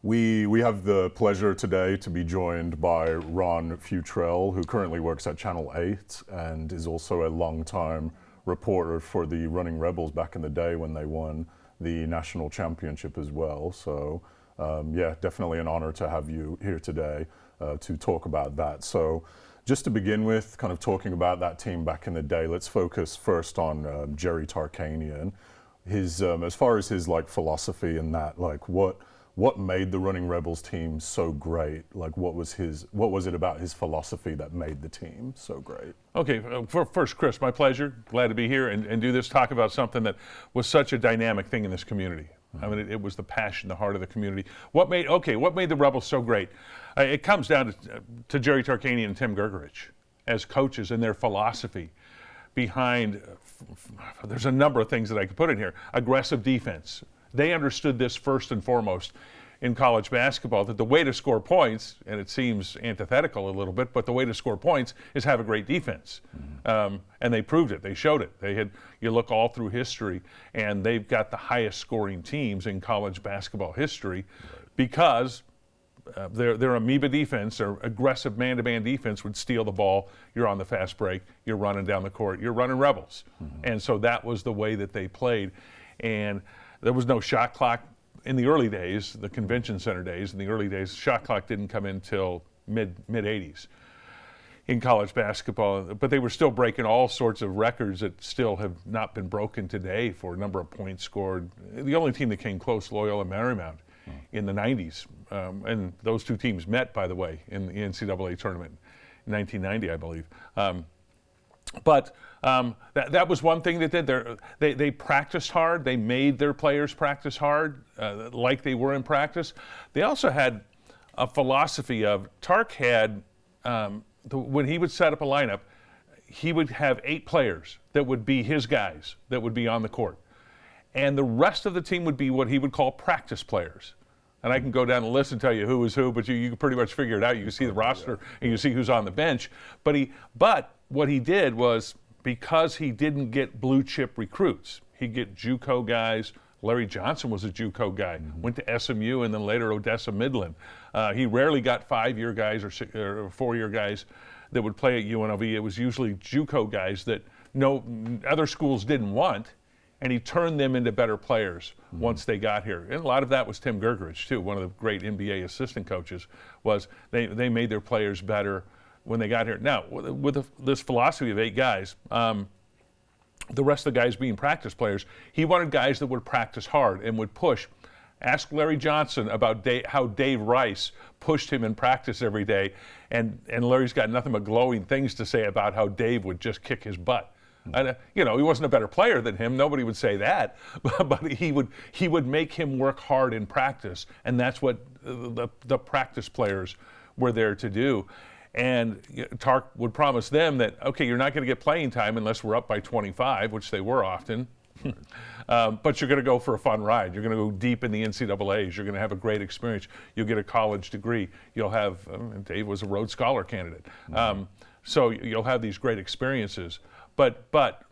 We have the pleasure today to be joined by Ron Futrell, who currently works at Channel 8 and is also a longtime reporter for the Runnin Rebels back in the day when they won the national championship as well. So yeah, definitely an honor to have you here today to talk about that. So just to begin with, kind of talking about that team back in the day, let's focus first on Jerry Tarkanian. His as far as his like philosophy and that, like what made the Runnin Rebels team so great? Like what was it about his philosophy that made the team so great? Okay, first, Chris, my pleasure. Glad to be here and do this, talk about something that was such a dynamic thing in this community. I mean, it was the passion, the heart of the community. What made the Rebels so great? It comes down to Jerry Tarkanian and Tim Gergerich as coaches and their philosophy behind, there's a number of things that I could put in here. Aggressive defense. They understood this first and foremost in college basketball, that the way to score points, and it seems antithetical a little bit, but the way to score points is have a great defense. And they proved it. They showed it. You look all through history, and they've got the highest scoring teams in college basketball history because their amoeba defense, or aggressive man-to-man defense, would steal the ball. You're on the fast break. You're running down the court. You're running Rebels. And so that was the way that they played. And there was no shot clock in the early days, the convention center days. In the early days, shot clock didn't come in until mid 80s in college basketball. But they were still breaking all sorts of records that still have not been broken today for a number of points scored. The only team that came close, Loyola Marymount, in the 90s. And those two teams met, by the way, in the NCAA tournament in 1990, I believe. But that was one thing that they practiced hard. They made their players practice hard, like they were in practice. They also had a philosophy of, Tark had, when he would set up a lineup, he would have 8 players that would be his guys that would be on the court. And the rest of the team would be what he would call practice players. And I can go down the list and tell you who is who, but you can pretty much figure it out. You can see the roster and you see who's on the bench. But what he did was, because he didn't get blue chip recruits, he'd get JUCO guys. Larry Johnson was a JUCO guy, went to SMU and then later Odessa Midland. He rarely got 5-year guys or 4-year guys that would play at UNLV. It was usually JUCO guys that no other schools didn't want, and he turned them into better players once they got here. And a lot of that was Tim Gergerich too, one of the great NBA assistant coaches. Was they made their players better when they got here. Now, with this philosophy of 8 guys, the rest of the guys being practice players, he wanted guys that would practice hard and would push. Ask Larry Johnson about how Dave Rice pushed him in practice every day, and Larry's got nothing but glowing things to say about how Dave would just kick his butt. And, he wasn't a better player than him. Nobody would say that, but he would make him work hard in practice, and that's what the practice players were there to do. And Tark would promise them that, okay, you're not going to get playing time unless we're up by 25, which they were often. But you're going to go for a fun ride. You're going to go deep in the NCAAs. You're going to have a great experience. You'll get a college degree. You'll have, Dave was a Rhodes Scholar candidate. So you'll have these great experiences. But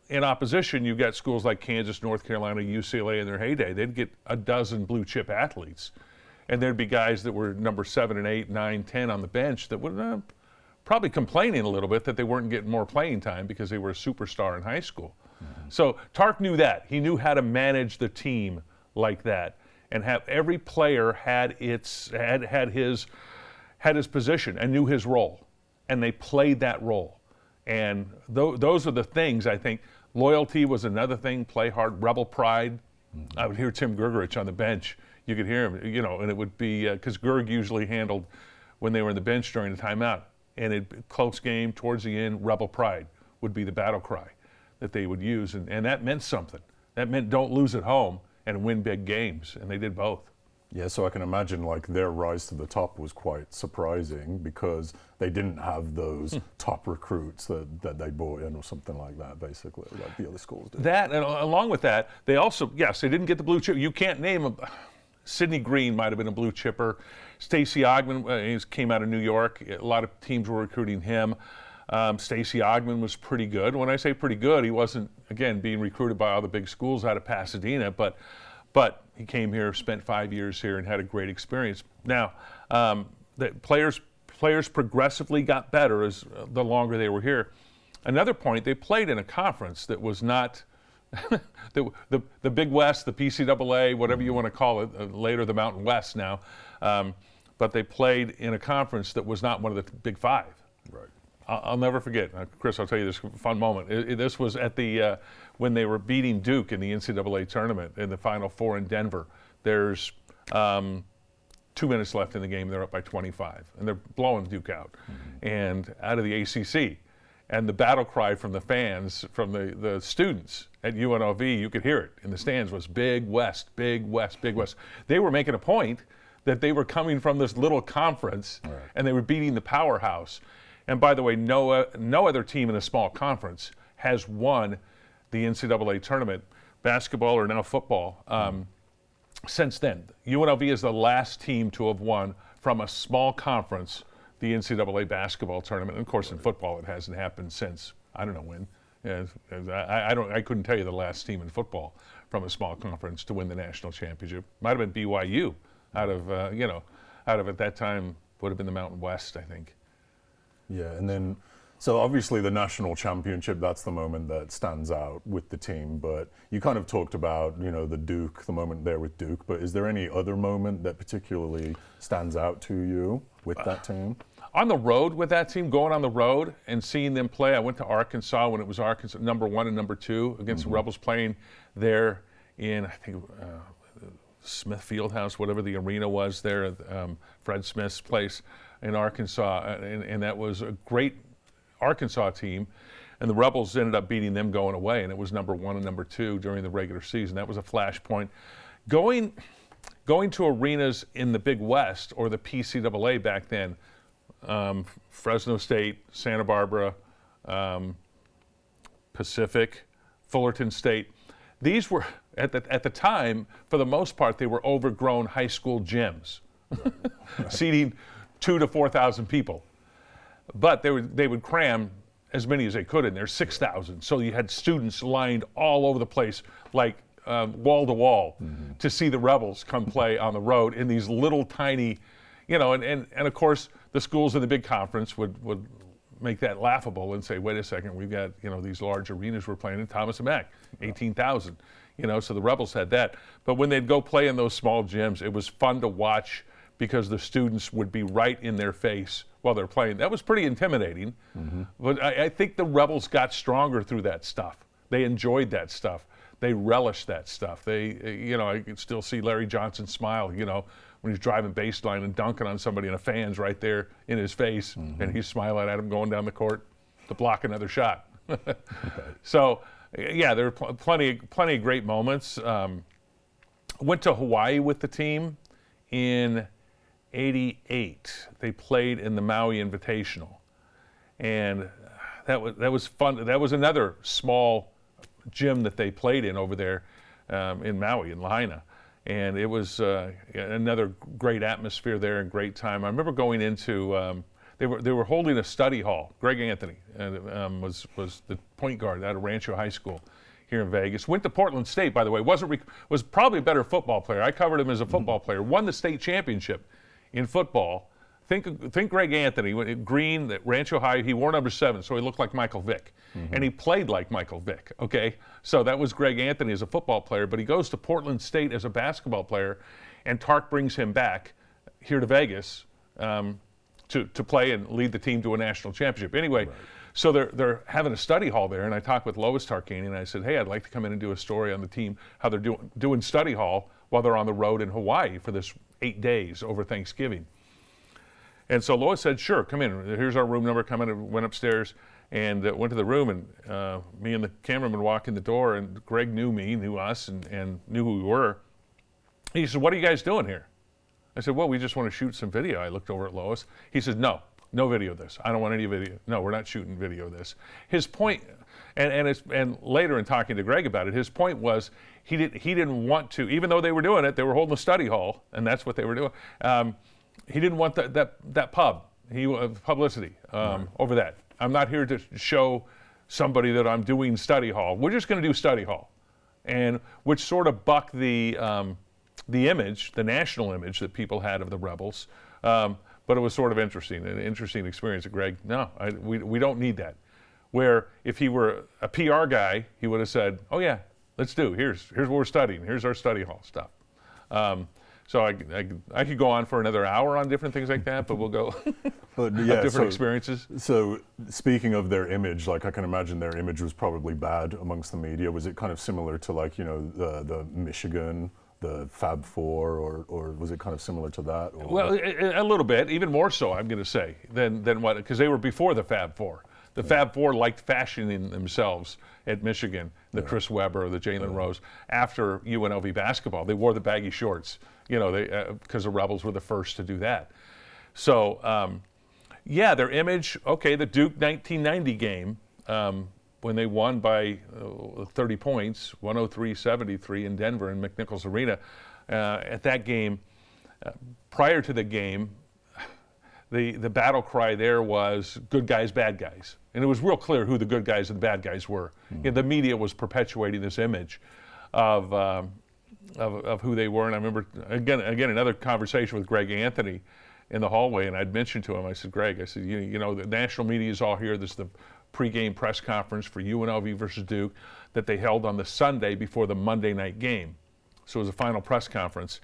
in opposition, you've got schools like Kansas, North Carolina, UCLA in their heyday. They'd get a dozen blue chip athletes. And there'd be guys that were number 7 and 8, 9, 10 on the bench that would probably complaining a little bit that they weren't getting more playing time because they were a superstar in high school. So Tark knew that. He knew how to manage the team like that, and have every player had his position and knew his role, and they played that role. And those are the things, I think. Loyalty was another thing. Play hard, rebel pride. I would hear Tim Gergerich on the bench. You could hear him, and it would be, because Gerg usually handled when they were in the bench during the timeout. And close game, towards the end, rebel pride would be the battle cry that they would use. And that meant something. That meant don't lose at home and win big games. And they did both. Yeah, so I can imagine like their rise to the top was quite surprising because they didn't have those top recruits that they brought in or something like that, basically, like the other schools did. That, and along with that, they also, yes, they didn't get the blue chip. You can't name them. Sidney Green might have been a blue chipper. Stacey Ogman, he came out of New York. A lot of teams were recruiting him. Stacey Ogman was pretty good. When I say pretty good, he wasn't, again, being recruited by all the big schools out of Pasadena, but But he came here, spent 5 years here, and had a great experience. Now, the players progressively got better as the longer they were here. Another point, they played in a conference that was not the Big West, the PCAA, whatever you want to call it, later the Mountain West now. But they played in a conference that was not one of the Big Five. Right. I'll never forget, Chris, I'll tell you this fun moment. This was at the when they were beating Duke in the NCAA tournament in the Final Four in Denver. There's 2 minutes left in the game. They're up by 25, and they're blowing Duke out. And out of the ACC. And the battle cry from the fans, from the students at UNLV, you could hear it in the stands, was Big West, Big West, Big West. They were making a point that they were coming from this little conference, right, and they were beating the powerhouse. And by the way, no other team in a small conference has won the NCAA tournament, basketball or now football, since then. UNLV is the last team to have won from a small conference the NCAA basketball tournament. And of course, in football, it hasn't happened since, I don't know when. I couldn't tell you the last team in football from a small conference to win the national championship. Might have been BYU out of at that time would have been the Mountain West, I think. Yeah, and then, so obviously the national championship, that's the moment that stands out with the team, but you kind of talked about, the moment there with Duke, but is there any other moment that particularly stands out to you with that team? On the road with that team, going on the road and seeing them play, I went to Arkansas when it was Arkansas number 1 and number 2 against the Rebels, playing there in, I think, Smith Fieldhouse, whatever the arena was there, Fred Smith's place in Arkansas, and that was a great Arkansas team, and the Rebels ended up beating them going away, and it was number 1 and number 2 during the regular season. That was a flashpoint. Going to arenas in the Big West or the PCAA back then, Fresno State, Santa Barbara, Pacific, Fullerton State. These were, at the time, for the most part, they were overgrown high school gyms, seating 2,000 to 4,000 people. But they would cram as many as they could in there, 6,000. So you had students lined all over the place, like wall to wall, to see the Rebels come play on the road in these little tiny, and of course the schools in the big conference would make that laughable and say, wait a second, we've got these large arenas we're playing in. Thomas and Mack, 18,000. So the Rebels had that. But when they'd go play in those small gyms, it was fun to watch because the students would be right in their face while they're playing. That was pretty intimidating. But I think the Rebels got stronger through that stuff. They enjoyed that stuff. They relished that stuff. I can still see Larry Johnson smile, when he's driving baseline and dunking on somebody and a fan's right there in his face, and he's smiling at him going down the court to block another shot. So, yeah, there were plenty of great moments. Went to Hawaii with the team in '88. They played in the Maui Invitational, and that was fun. That was another small gym that they played in over there in Maui, in Lahaina. And it was another great atmosphere there and great time. I remember going into, they were holding a study hall. Greg Anthony was the point guard out of Rancho High School here in Vegas. Went to Portland State, by the way. Was probably a better football player. I covered him as a football player. Won the state championship in football. Think Greg Anthony, green, at Rancho High. He wore number 7, so he looked like Michael Vick. And he played like Michael Vick, okay? So that was Greg Anthony as a football player, but he goes to Portland State as a basketball player, and Tark brings him back here to Vegas to play and lead the team to a national championship. Anyway, so they're having a study hall there, and I talked with Lois Tarkanian, and I said, hey, I'd like to come in and do a story on the team, how they're doing study hall while they're on the road in Hawaii for this 8 days over Thanksgiving. And so Lois said, sure, come in. Here's our room number. Come in. And went upstairs and went to the room. And me and the cameraman walk in the door. And Greg knew me, knew us, and knew who we were. He said, what are you guys doing here? I said, well, we just want to shoot some video. I looked over at Lois. He said, no video of this. I don't want any video. No, we're not shooting video of this. His point, and later in talking to Greg about it, his point was he didn't want to, even though they were doing it, they were holding a study hall, and that's what they were doing. He didn't want that pub. Publicity over that. I'm not here to show somebody that I'm doing study hall. We're just going to do study hall. and which sort of bucked the image, the national image that people had of the Rebels. But it was sort of interesting, an interesting experience. Greg, no, we don't need that. Where if he were a PR guy, he would have said, "Oh yeah, let's do. Here's what we're studying. Here's our study hall stuff." So I could go on for another hour on different things like that, but we'll go but yeah, different experiences. So speaking of their image, like I can imagine their image was probably bad amongst the media. Was it kind of similar to like, you know, the Michigan, the Fab Four, or was it kind of similar to that? Or? Well, a little bit, even more so, I'm going to say, than what, because they were before the Fab Four. The Fab Four liked fashioning themselves at Michigan, the Chris Webber, the Jalen Rose. After UNLV basketball, they wore the baggy shorts, you know, because the Rebels were the first to do that. So, yeah, their image, okay, the Duke 1990 game, when they won by 30 points, 103-73 in Denver in McNichols Arena. At that game, prior to the game, the battle cry there was good guys, bad guys. And it was real clear who the good guys and the bad guys were. Mm-hmm. You know, the media was perpetuating this image of who they were. And I remember, again, another conversation with Greg Anthony in the hallway, and I'd mentioned to him, I said, Greg, I said, you know, the national media is all here. This is the pregame press conference for UNLV versus Duke that they held on the Sunday before the Monday night game. So it was a final press conference.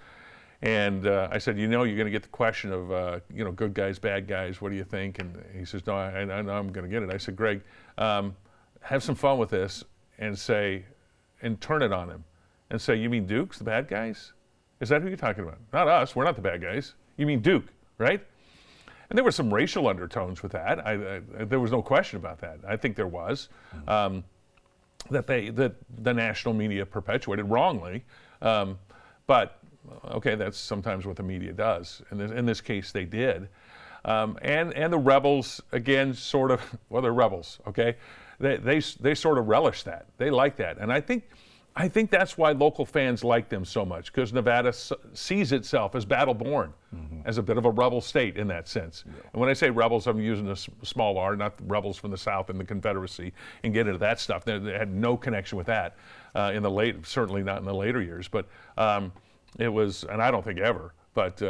And I said, you know, you're going to get the question of, you know, good guys, bad guys, what do you think? And he says, no, I know I'm going to get it. I said, Greg, have some fun with this and turn it on him and say, you mean Duke's the bad guys? Is that who you're talking about? Not us, we're not the bad guys. You mean Duke, right? And there were some racial undertones with that. There was no question about that. I think there was, that the national media perpetuated wrongly. But okay, that's sometimes what the media does. In this case, they did. And the Rebels, again, sort of, well, they're Rebels, okay? They sort of relish that. They like that. And I think that's why local fans like them so much, because Nevada sees itself as battle-born, as a bit of a rebel state in that sense. Yeah. And when I say rebels, I'm using a small r, not the rebels from the South and the Confederacy, and get into that stuff. They had no connection with that certainly not in the later years. But it was, and I don't think ever, but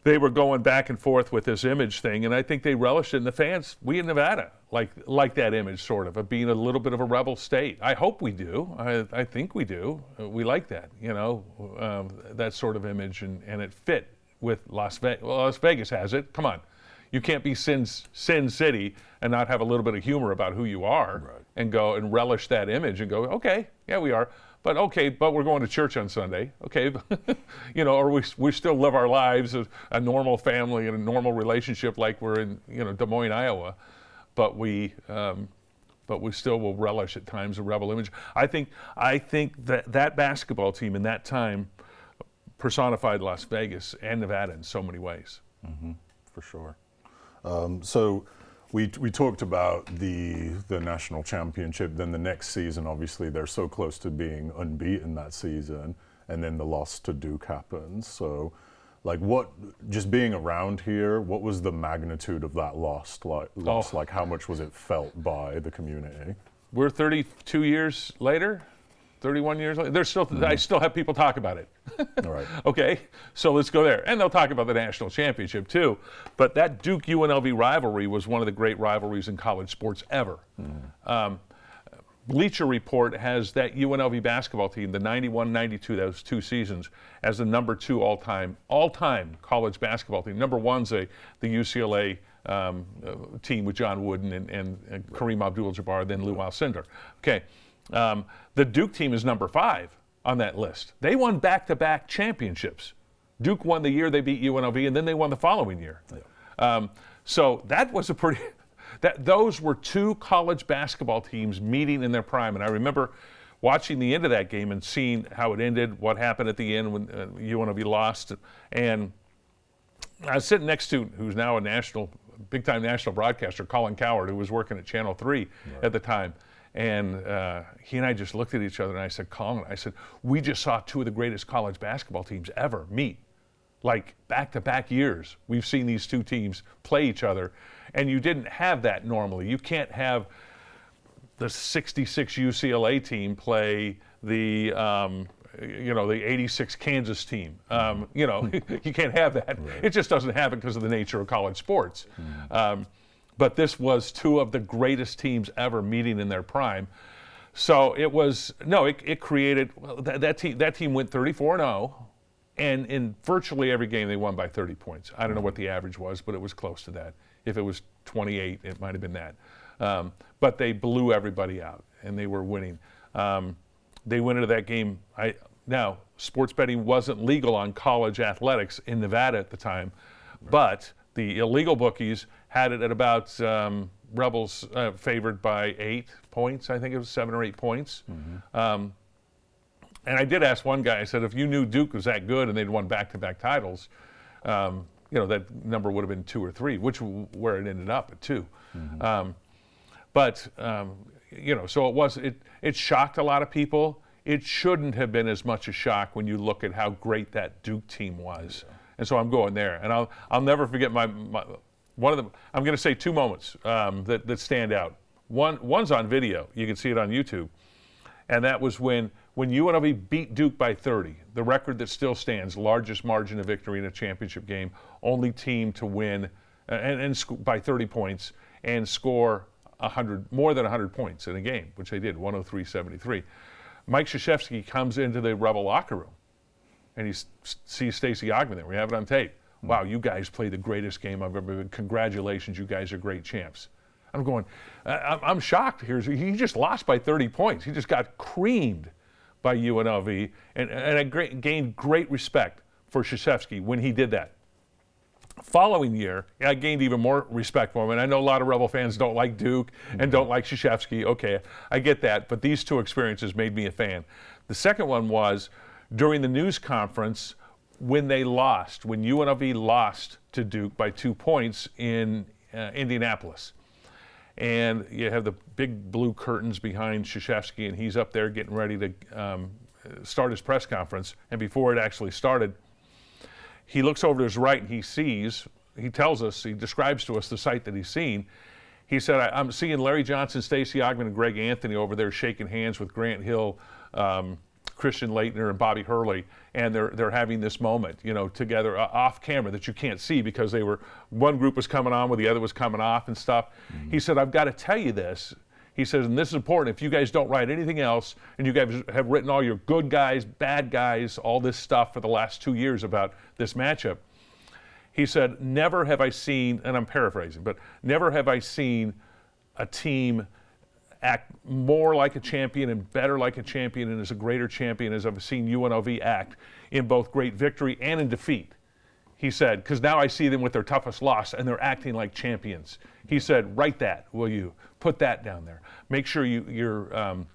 they were going back and forth with this image thing, and I think they relished it. And the fans, we in Nevada, like that image sort of being a little bit of a rebel state. I hope we do. I think we do. We like that, you know, that sort of image, and it fit with Las Vegas. Well, Las Vegas has it. Come on. You can't be Sin City and not have a little bit of humor about who you are, right, and go and relish that image and go, okay, yeah, we are. But we're going to church on Sunday, okay, you know, or we still live our lives as a normal family and a normal relationship like we're in, you know, Des Moines, Iowa, but we still will relish at times a rebel image. I think that basketball team in that time personified Las Vegas and Nevada in so many ways. Mm-hmm, for sure. So we talked about the national championship. Then the next season, obviously, they're so close to being unbeaten that season, and then the loss to Duke happens. So, like, just being around here, what was the magnitude of that loss? Like, how much was it felt by the community? We're 32 years later. 31 years later, I still have people talk about it. All right. Okay, so let's go there. And they'll talk about the national championship too. But that Duke-UNLV rivalry was one of the great rivalries in college sports ever. Bleacher Report has that UNLV basketball team, the 91-92, those two seasons, as the number 2 all-time college basketball team. Number 1's the UCLA team with John Wooden and Kareem Abdul-Jabbar, then Lou Alcindor. Okay. The Duke team is number 5 on that list. They won back-to-back championships. Duke won the year they beat UNLV, and then they won the following year. Yeah. So that was those were 2 college basketball teams meeting in their prime. And I remember watching the end of that game and seeing how it ended, what happened at the end when UNLV lost. And I was sitting next to who's now a big-time national broadcaster, Colin Coward, who was working at Channel 3 at the time. And he and I just looked at each other, and I said, Colin, we just saw 2 of the greatest college basketball teams ever meet. Like back-to-back years, we've seen these 2 teams play each other, and you didn't have that normally. You can't have the 66 UCLA team play the the 86 Kansas team. You can't have that. Right. It just doesn't happen because of the nature of college sports. But this was two of the greatest teams ever meeting in their prime. So it created, that team went 34-0, and in virtually every game they won by 30 points. I don't know what the average was, but it was close to that. If it was 28, it might have been that. But they blew everybody out, and they were winning. They went into that game. Now, sports betting wasn't legal on college athletics in Nevada at the time, but the illegal bookies had it at about Rebels favored by 8 points. I think it was 7 or 8 points. And I did ask one guy, I said, if you knew Duke was that good and they'd won back-to-back titles, that number would have been 2 or 3, where it ended up at 2. So it shocked a lot of people. It shouldn't have been as much a shock when you look at how great that Duke team was. Yeah. And so I'm going there. And I'll never forget one of them. I'm going to say 2 moments that stand out. One's on video. You can see it on YouTube. And that was when UNLV beat Duke by 30, the record that still stands, largest margin of victory in a championship game, only team to win and by 30 points and score more than 100 points in a game, which they did, 103-73. Mike Krzyzewski comes into the Rebel locker room, and he sees Stacey Ogman there. We have it on tape. Wow, you guys played the greatest game I've ever been. Congratulations, you guys are great champs. I'm going, I'm shocked here. He just lost by 30 points. He just got creamed by UNLV, and I gained great respect for Krzyzewski when he did that. Following year, I gained even more respect for him. And I know a lot of Rebel fans don't like Duke and don't like Krzyzewski. Okay, I get that. But these 2 experiences made me a fan. The second one was during the news conference when UNLV lost to Duke by 2 points in Indianapolis. And you have the big blue curtains behind Krzyzewski, and he's up there getting ready to start his press conference. And before it actually started, he looks over to his right and he describes to us the sight that he's seen. He said, I'm seeing Larry Johnson, Stacey Ogman, and Greg Anthony over there shaking hands with Grant Hill, Christian Laettner, and Bobby Hurley, and they're having this moment, together off camera that you can't see because one group was coming on while the other was coming off and stuff. He said, I've got to tell you this. He says, and this is important, if you guys don't write anything else, and you guys have written all your good guys, bad guys, all this stuff for the last 2 years about this matchup, he said, never have I seen, and I'm paraphrasing, but never have I seen a team act more like a champion and better like a champion and as a greater champion as I've seen UNLV act in both great victory and in defeat. He said, because now I see them with their toughest loss and they're acting like champions. He said, write that, will you? Put that down there. Make sure your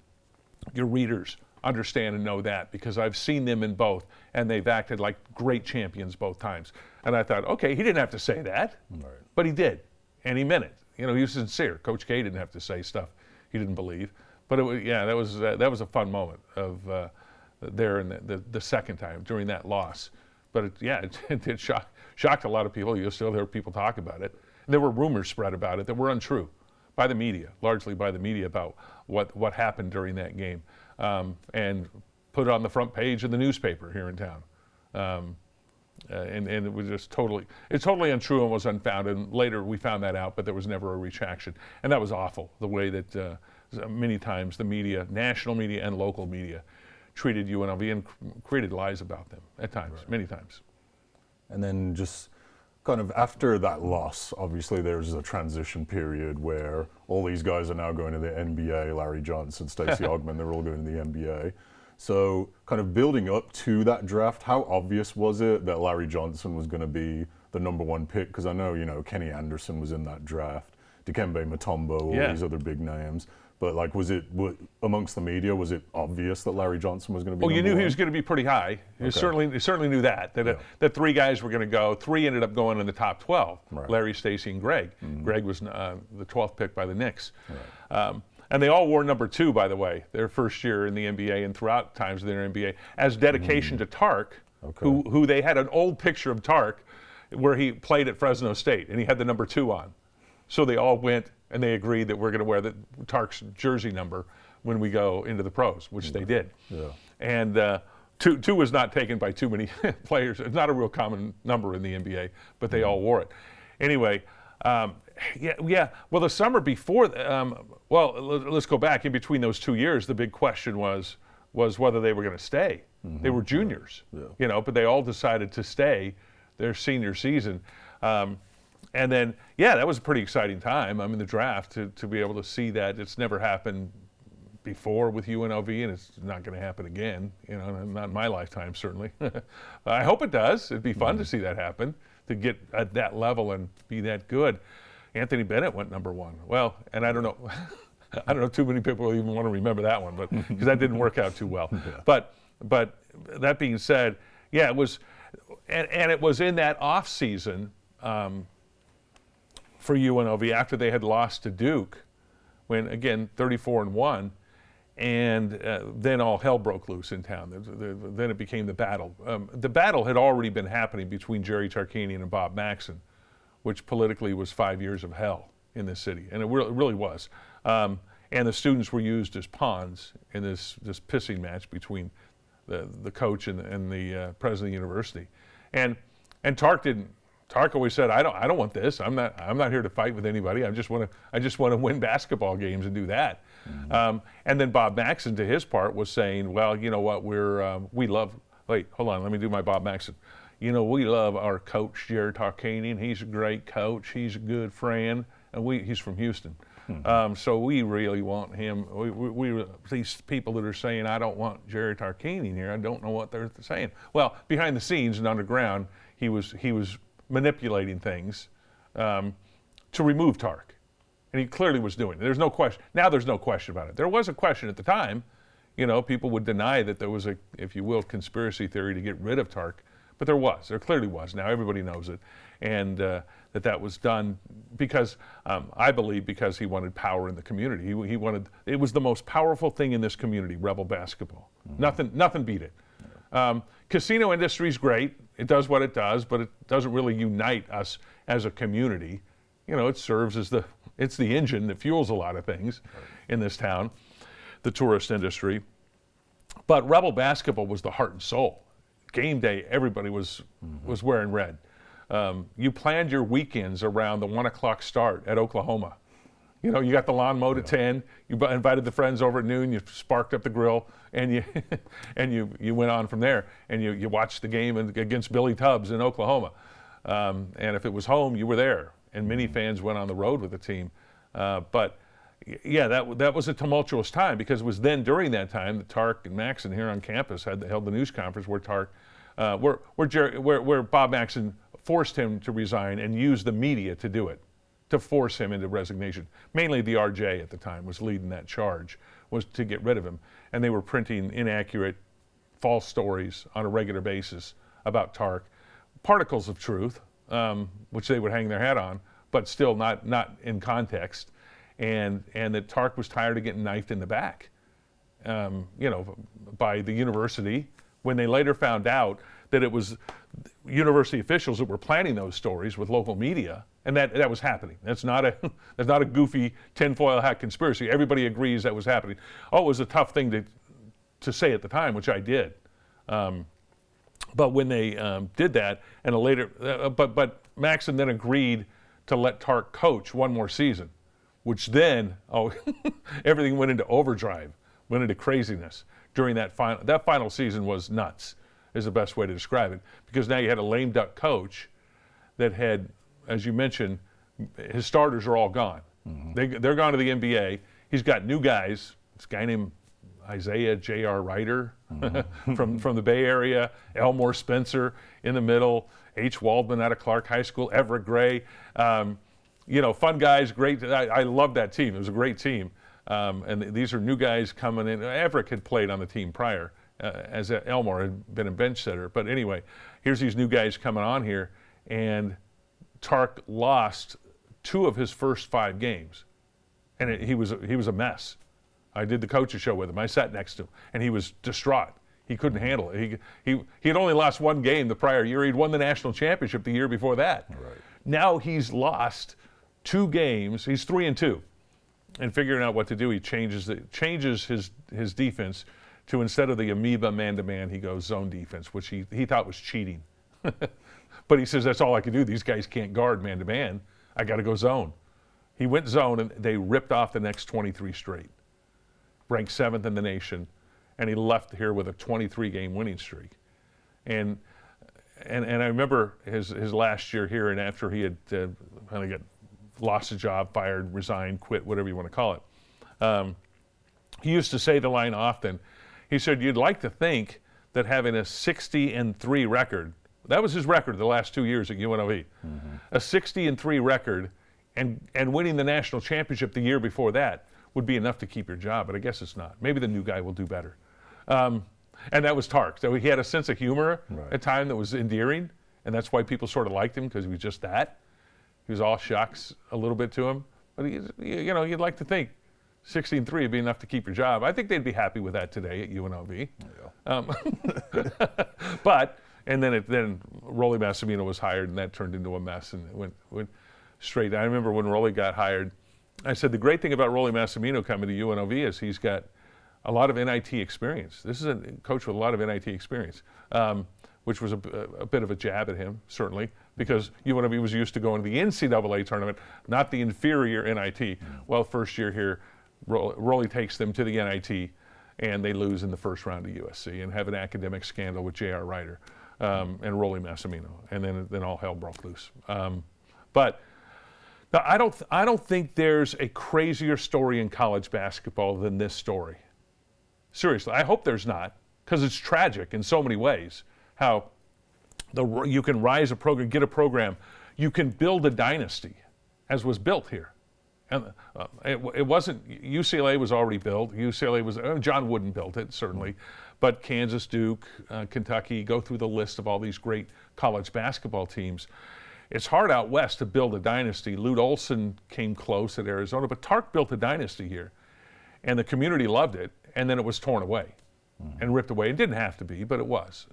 readers understand and know that, because I've seen them in both and they've acted like great champions both times. And I thought, okay, he didn't have to say that, but he did, and he meant it. He was sincere. Coach K didn't have to say stuff he didn't believe, but that was a fun moment of there in the second time during that loss. But it did shocked a lot of people. You still hear people talk about it. There were rumors spread about it that were untrue by the media, largely by the media, about what happened during that game, and put it on the front page of the newspaper here in town. And it was just totally untrue and was unfounded. And later we found that out, but there was never a retraction. And that was awful, the way that many times the media, national media and local media, treated UNLV and created lies about them at times, many times. And then just kind of after that loss, obviously there's a transition period where all these guys are now going to the NBA, Larry Johnson, Stacey Ogman, they're all going to the NBA. So kind of building up to that draft, how obvious was it that Larry Johnson was going to be the #1 pick? Because I know, Kenny Anderson was in that draft, Dikembe Mutombo, all these other big names. But was it amongst the media? Was it obvious that Larry Johnson was going to be? Well, you knew #1? he was going to be pretty high. You certainly knew that 3 guys were going to go. 3 ended up going in the top 12. Right. Larry, Stacey, and Greg. Mm-hmm. Greg was the 12th pick by the Knicks. Right. And they all wore #2, by the way, their first year in the NBA and throughout times of their NBA, as dedication to Tark, who they had an old picture of Tark where he played at Fresno State, and he had the #2 on. So they all went and they agreed that we're going to wear the Tark's jersey number when we go into the pros, which they did. Yeah. And two was not taken by too many players. It's not a real common number in the NBA, but they all wore it. Anyway, yeah. Well, the summer before, let's go back. In between those 2 years, the big question was whether they were going to stay. They were juniors, but they all decided to stay their senior season. And then, that was a pretty exciting time. I mean, the draft, to be able to see that. It's never happened before with UNLV, and it's not going to happen again, not in my lifetime, certainly. I hope it does. It'd be fun to see that happen, to get at that level and be that good. Anthony Bennett went number 1. Well, and I don't know too many people even want to remember that one, but because that didn't work out too well. But that being said, it was, and it was in that off season for UNLV after they had lost to Duke, when again 34-1, and then all hell broke loose in town. Then it became the battle. The battle had already been happening between Jerry Tarkanian and Bob Maxson, which politically was 5 years of hell in this city, and it really was. And the students were used as pawns in this pissing match between the coach and the president of the university. And Tark didn't. Tark always said, I don't want this. I'm not here to fight with anybody. I just want to win basketball games and do that. And then Bob Maxson, to his part, was saying, well, you know what, we love. Wait, hold on. Let me do my Bob Maxson. We love our coach, Jerry Tarkanian. He's a great coach. He's a good friend, and he's from Houston. So we really want him. We these people that are saying, I don't want Jerry Tarkanian here, I don't know what they're saying. Well, behind the scenes and underground, he was manipulating things to remove Tark. And he clearly was doing it. There's no question. Now there's no question about it. There was a question at the time. People would deny that there was a, if you will, conspiracy theory to get rid of Tark. But there clearly was. Now everybody knows it. And that was done because, I believe, because he wanted power in the community. He wanted, it was the most powerful thing in this community, Rebel basketball. Nothing beat it. Casino industry is great. It does what it does, but it doesn't really unite us as a community. It serves as it's the engine that fuels a lot of things in this town, the tourist industry. But Rebel basketball was the heart and soul. Game day, everybody was wearing red. You planned your weekends around the 1 o'clock start at Oklahoma. You got the lawn mowed at 10. You invited the friends over at noon. You sparked up the grill, and you went on from there. And you watched the game against Billy Tubbs in Oklahoma. And if it was home, you were there. And many fans went on the road with the team. But that was a tumultuous time, because it was then during that time that Tark and Maxson here on campus held the news conference where Bob Maxson forced him to resign and used the media to do it, to force him into resignation. Mainly the RJ at the time was leading that charge, was to get rid of him. And they were printing inaccurate, false stories on a regular basis about Tark. Particles of truth, which they would hang their hat on, but still not in context. And that Tark was tired of getting knifed in the back, by the university, when they later found out that it was university officials that were planning those stories with local media, and that was happening. That's not a goofy tinfoil hat conspiracy. Everybody agrees that was happening. Oh, it was a tough thing to say at the time, which I did. But when they did that, and but Maxson then agreed to let Tark coach one more season, which then everything went into overdrive, went into craziness during that final. That final season was nuts, is the best way to describe it, because now you had a lame duck coach that had, as you mentioned, his starters are all gone. They're gone to the NBA. He's got new guys. This guy named Isaiah J.R. Ryder from the Bay Area, Elmore Spencer in the middle, H. Waldman out of Clark High School, Everett Gray. Fun guys, great. I love that team. It was a great team. And these are new guys coming in. Everett had played on the team prior, as Elmore had been a bench setter. But anyway, here's these new guys coming on here, and Tark lost 2 of his first 5 games, and he was a mess. I did the coach's show with him. I sat next to him, and he was distraught. He couldn't handle it. He had only lost 1 game the prior year. He'd won the national championship the year before that. Right. Now he's lost 2 games. He's 3-2, and figuring out what to do, he changes his defense to, instead of the amoeba man-to-man, he goes zone defense, which he thought was cheating. But he says, that's all I can do. These guys can't guard man-to-man. I got to go zone. He went zone, and they ripped off the next 23 straight. Ranked 7th in the nation, and he left here with a 23-game winning streak. And I remember his last year here, and after he had kind of lost his job, fired, resigned, quit, whatever you want to call it. He used to say the line often. He said, you'd like to think that having a 60-3 record, that was his record the last 2 years at UNLV, a 60-3 record, and winning the national championship the year before that would be enough to keep your job, but I guess it's not. Maybe the new guy will do better. And that was Tark. So he had a sense of humor at times that was endearing, and that's why people sort of liked him, because he was just that. He was all shucks a little bit to him. But, you'd like to think 16-3 would be enough to keep your job. I think they'd be happy with that today at UNLV. Yeah. And then Rolly Massimino was hired, and that turned into a mess, and it went straight. I remember when Rolly got hired, I said the great thing about Rolly Massimino coming to UNLV is he's got a lot of NIT experience. This is a coach with a lot of NIT experience, which was a bit of a jab at him, certainly, because UNLV was used to going to the NCAA tournament, not the inferior NIT. Well, first year here, Rolly takes them to the NIT, and they lose in the first round of USC and have an academic scandal with J.R. Ryder and Rolly Massimino, and then all hell broke loose. But now, I don't think there's a crazier story in college basketball than this story. Seriously, I hope there's not, because it's tragic in so many ways. How you can rise a program, get a program, you can build a dynasty, as was built here. And it wasn't, UCLA was already built. UCLA was, John Wooden built it, certainly. But Kansas, Duke, Kentucky, go through the list of all these great college basketball teams. It's hard out west to build a dynasty. Lute Olson came close at Arizona, but Tark built a dynasty here. And the community loved it, and then it was torn away and ripped away. It didn't have to be, but it was.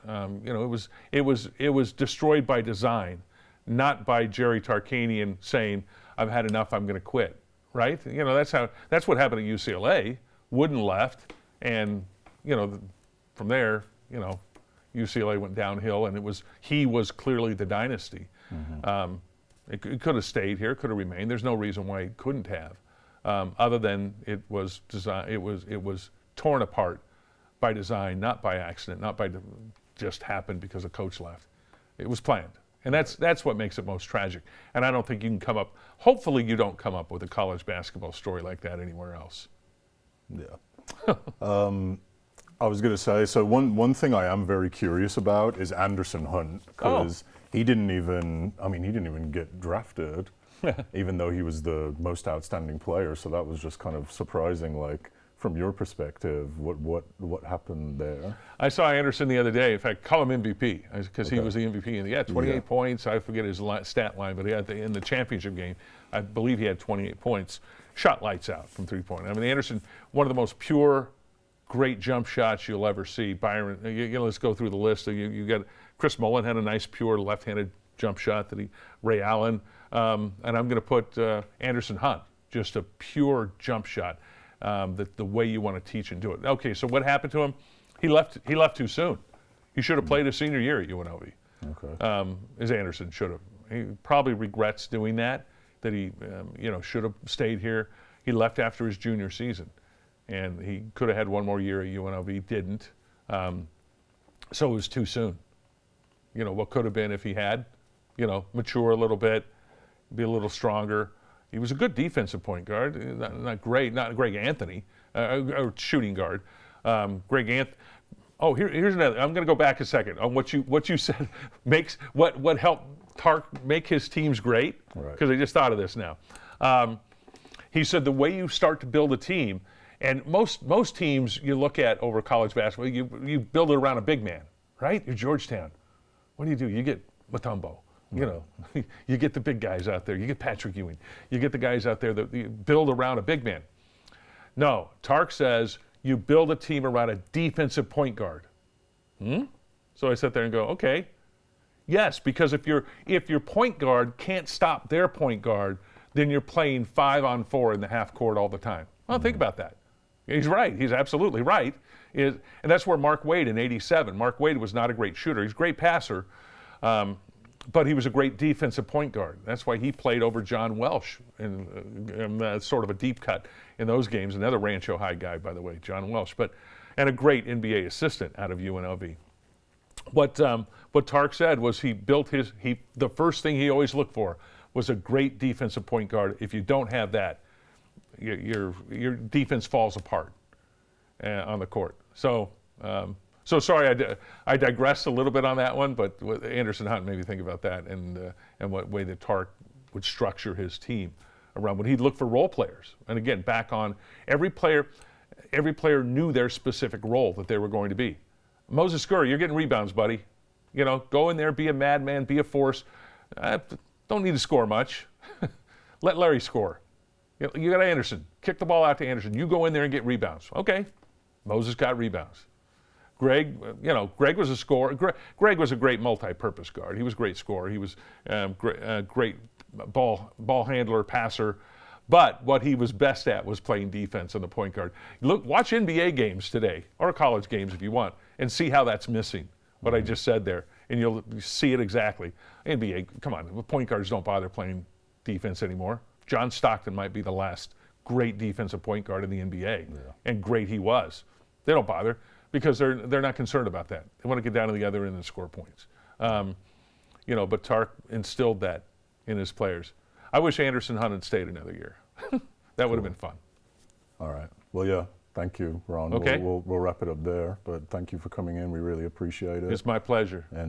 It was destroyed by design, not by Jerry Tarkanian saying, I've had enough, I'm going to quit. Right? That's what happened at UCLA. Wooden left, and from there, UCLA went downhill, and he was clearly the dynasty. It could have stayed here, could have remained. There's no reason why it couldn't have, other than it was torn apart by design, not by accident, not by just happened because a coach left. It was planned. And that's what makes it most tragic. And I don't think you can come up, hopefully you don't come up with a college basketball story like that anywhere else. Yeah. I was going to say, so one thing I am very curious about is Anderson Hunt, because he didn't even get drafted, even though he was the most outstanding player. So that was just kind of surprising, like, from your perspective, what happened there? I saw Anderson the other day. In fact, call him MVP, because he was the MVP. And he had 28 points. I forget his stat line, but he had in the championship game, I believe he had 28 points. Shot lights out from three-point. I mean, Anderson, one of the most pure, great jump shots you'll ever see. Byron, let's go through the list. You got Chris Mullen had a nice, pure left-handed jump shot Ray Allen, and I'm going to put Anderson Hunt, just a pure jump shot. The way you want to teach and do it. Okay, so what happened to him? He left too soon. He should have played his senior year at UNLV. Okay. As Anderson should have. He probably regrets doing that he should have stayed here. He left after his junior season, and he could have had one more year at UNLV. Didn't. So it was too soon. What could have been if he had, mature a little bit, be a little stronger. He was a good defensive point guard, not great, not Greg Anthony, or shooting guard. Greg Anthony. Oh, here's another. I'm going to go back a second on what you said makes what helped Tark make his teams great, because I just thought of this now. He said the way you start to build a team, and most teams you look at over college basketball, you build it around a big man, right? You're Georgetown. What do? You get Mutombo. You get the big guys out there. You get Patrick Ewing. You get the guys out there that you build around a big man. No, Tark says you build a team around a defensive point guard. So I sit there and go, okay, yes, because if your point guard can't stop their point guard, then you're playing 5-on-4 in the half court all the time. Well, think about that. He's right. He's absolutely right. And that's where Mark Wade in '87. Mark Wade was not a great shooter. He's a great passer, but he was a great defensive point guard. That's why he played over John Welsh in sort of a deep cut in those games. Another Rancho High guy, by the way, John Welsh, and a great NBA assistant out of UNLV. What Tark said was he built the first thing he always looked for was a great defensive point guard. If you don't have that, your defense falls apart on the court. So sorry, I digressed a little bit on that one, but Anderson Hunt made me think about that and what way that Tark would structure his team around when he'd look for role players. And again, back on every player knew their specific role that they were going to be. Moses Scurry, you're getting rebounds, buddy. Go in there, be a madman, be a force. Don't need to score much. Let Larry score. You got Anderson. Kick the ball out to Anderson. You go in there and get rebounds. Okay. Moses got rebounds. Greg was a scorer. Greg was a great multi-purpose guard. He was a great scorer. He was great ball handler, passer. But what he was best at was playing defense on the point guard. Watch NBA games today, or college games if you want, and see how that's missing, what I just said there. And you'll see it exactly. NBA, come on, point guards don't bother playing defense anymore. John Stockton might be the last great defensive point guard in the NBA, and great he was. They don't bother because they're not concerned about that. They want to get down to the other end and score points. But Tark instilled that in his players. I wish Anderson Hunt had stayed another year. That would have been fun. All right. Well, yeah. Thank you, Ron. Okay. We'll wrap it up there. But thank you for coming in. We really appreciate it. It's my pleasure. And